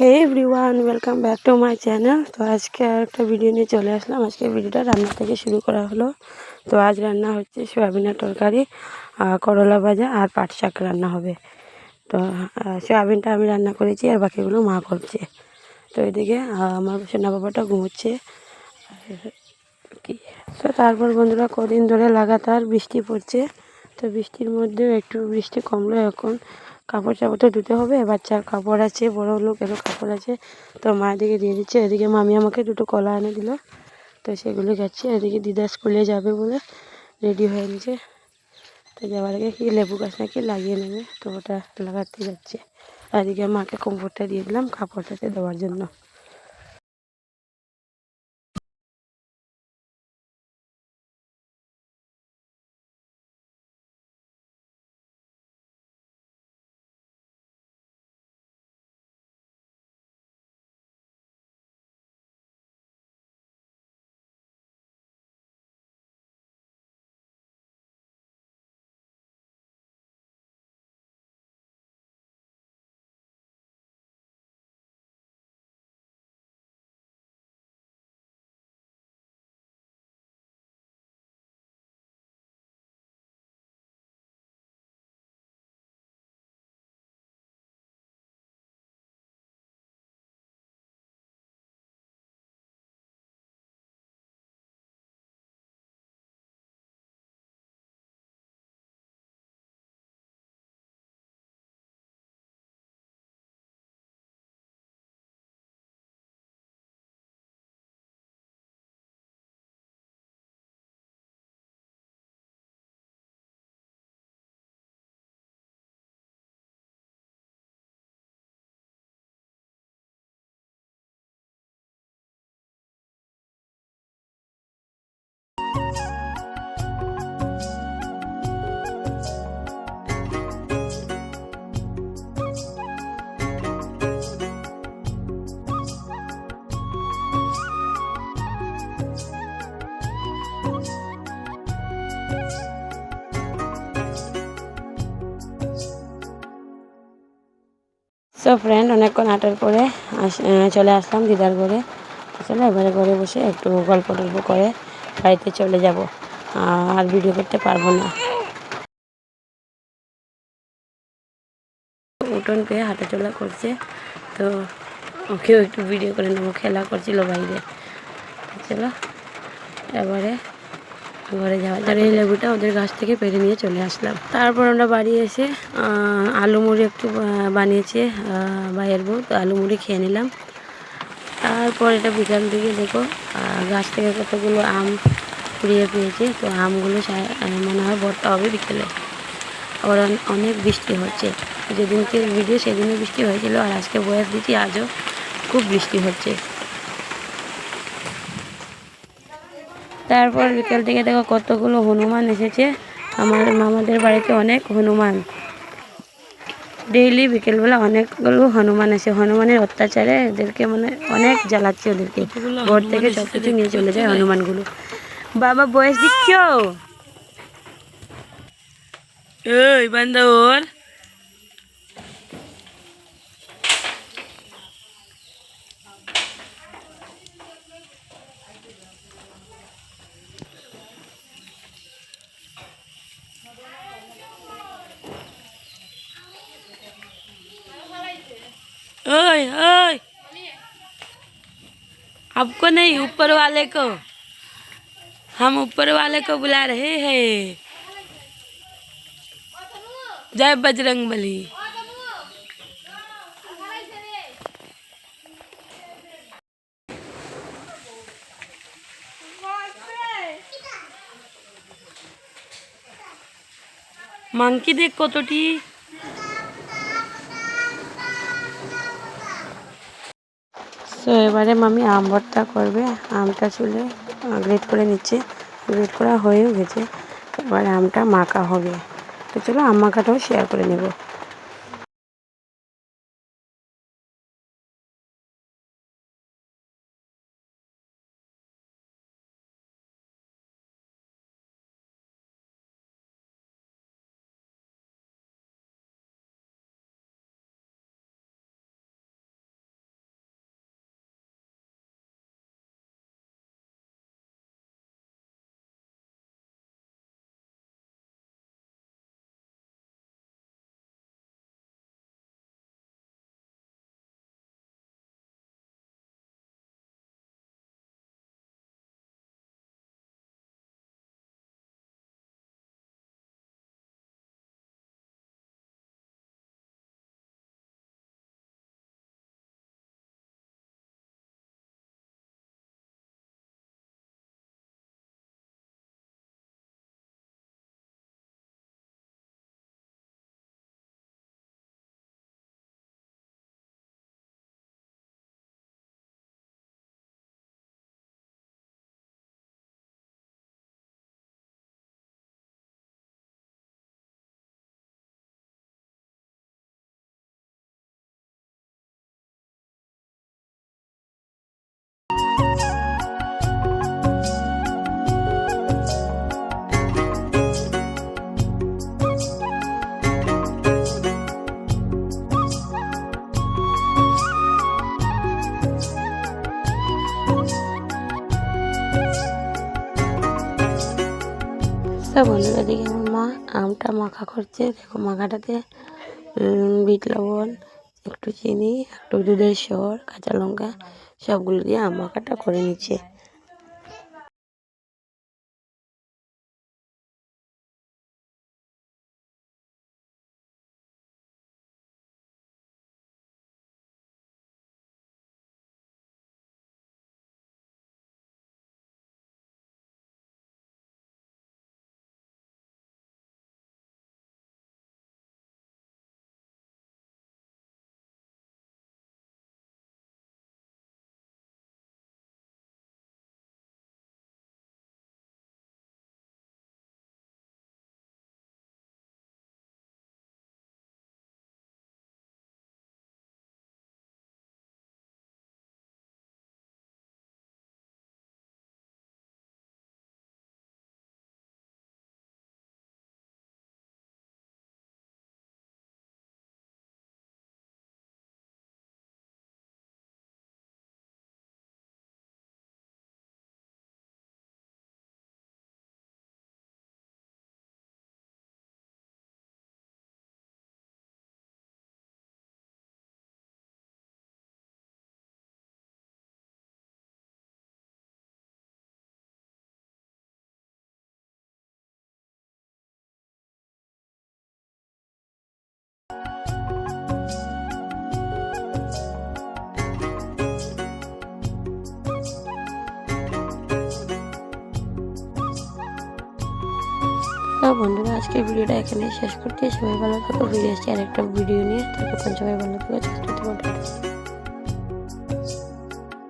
Hey everyone, welcome back to my channel. তো আজকে আর একটা ভিডিও নিয়ে চলে আসলাম। আজকে ভিডিওটা রান্না থেকে শুরু করা হলো। তো আজ রান্না হচ্ছে সয়াবিনের তরকারি, করলা ভাজা আর পাট শাক রান্না হবে। তো সয়াবিনটা আমি রান্না করেছি আর বাকিগুলো মা করছে। তো এদিকে আমার সোনা বাবাটা ঘুমোচ্ছে কি। তো তারপর বন্ধুরা, কদিন ধরে লাগাতার বৃষ্টি পড়ছে। তো বৃষ্টির মধ্যেও একটু বৃষ্টি কমলো এখন। কাপড় চাপড় তো ধুতে হবে, বাচ্চার কাপড় আছে, বড় লোকেরও কাপড় আছে। তো মা এদিকে দিয়ে দিচ্ছে, এদিকে মামি আমাকে দুটো কলা এনে দিল। তো সেগুলো খাচ্ছি। এদিকে দিদা স্কুলে যাবে বলে রেডি হয়ে নিয়েছে। তো যাওয়ার আগে কি লেবু গাছ নাকি লাগিয়ে নেবে, তো ওটা লাগাতে যাচ্ছে। আর এদিকে মাকে কম্ফোর্টটা দিয়ে দিলাম কাপড়টাতে দেওয়ার জন্য। সো ফ্রেন্ড, অনেকক্ষণ হাঁটার পরে চলে আসলাম দিদার ঘরে। চলো এবারে ঘরে বসে একটু গল্প টল্প করে বাড়িতে চলে যাব। আর ভিডিও করতে পারবো না। উঠোন পেয়ে হাঁটাচলা করছে, তো ওকেও একটু ভিডিও করে নেবো। খেলা করছিল বাইরে। চলো এবারে ঘরে যাওয়া যাক। এই লেবুটা ওদের গাছ থেকে পেরে নিয়ে চলে আসলাম। তারপর আমরা বাড়ি এসে আলু মুড়ি একটু বানিয়েছে ভাইয়ের বউ, তো আলু মুড়ি খেয়ে নিলাম। তারপর এটা বিকাল দিকে দেখো গাছ থেকে কতগুলো আম কুড়িয়ে পেয়েছে। তো আমগুলো মনে হয় ভর্তা হবে বিকেলে। আবার অনেক বৃষ্টি হচ্ছে। যেদিনকে ভিডিও সেদিনও বৃষ্টি হয়েছিল, আর আজকে বয়স দিচ্ছি আজও খুব বৃষ্টি হচ্ছে। তারপর বিকেল থেকে দেখো কতগুলো হনুমান এসেছে। আমাদের বাড়িতে অনেক হনুমান। ডেইলি বিকেলবেলা অনেকগুলো হনুমান আসে। হনুমানের অত্যাচারে এদেরকে অনেক জ্বালাচ্ছে ওদেরকে। ঘর থেকে সব কিছু নিয়ে চলে যায় হনুমানগুলো। বাবা বয়স দিচ্ছ ওই বান্দর। ओए ओए, आपको नहीं, ऊपर वाले को। हम ऊपर वाले को बुला रहे हैं। जय बजरंगबली। মাংকি দেখ কতটি। তো এবারে মামি আম ভর্তা করবে। আমটা চুলে গ্রেট করে নিচ্ছে, গ্রেট করা হয়েও গেছে। এবারে আমটা মাখা হবে। তো চলো আম মাখাটাও শেয়ার করে নেব। বন্ধুরা, দেখি আমার মা আমটা মাখা করছে। দেখো মাখাটাতে বিট লবণ, একটু চিনি, একটু দুধের সর, কাঁচা লঙ্কা সবগুলো দিয়ে আম মাখাটা করে নিচ্ছে। তো বন্ধুরা, আজকের ভিডিওটা এখানে শেষ করতে, সবাই ভালো থাকো। ফিরে এসেছি আরেকটা ভিডিও নিয়ে। ততক্ষণ সবাই ভালো থাকো।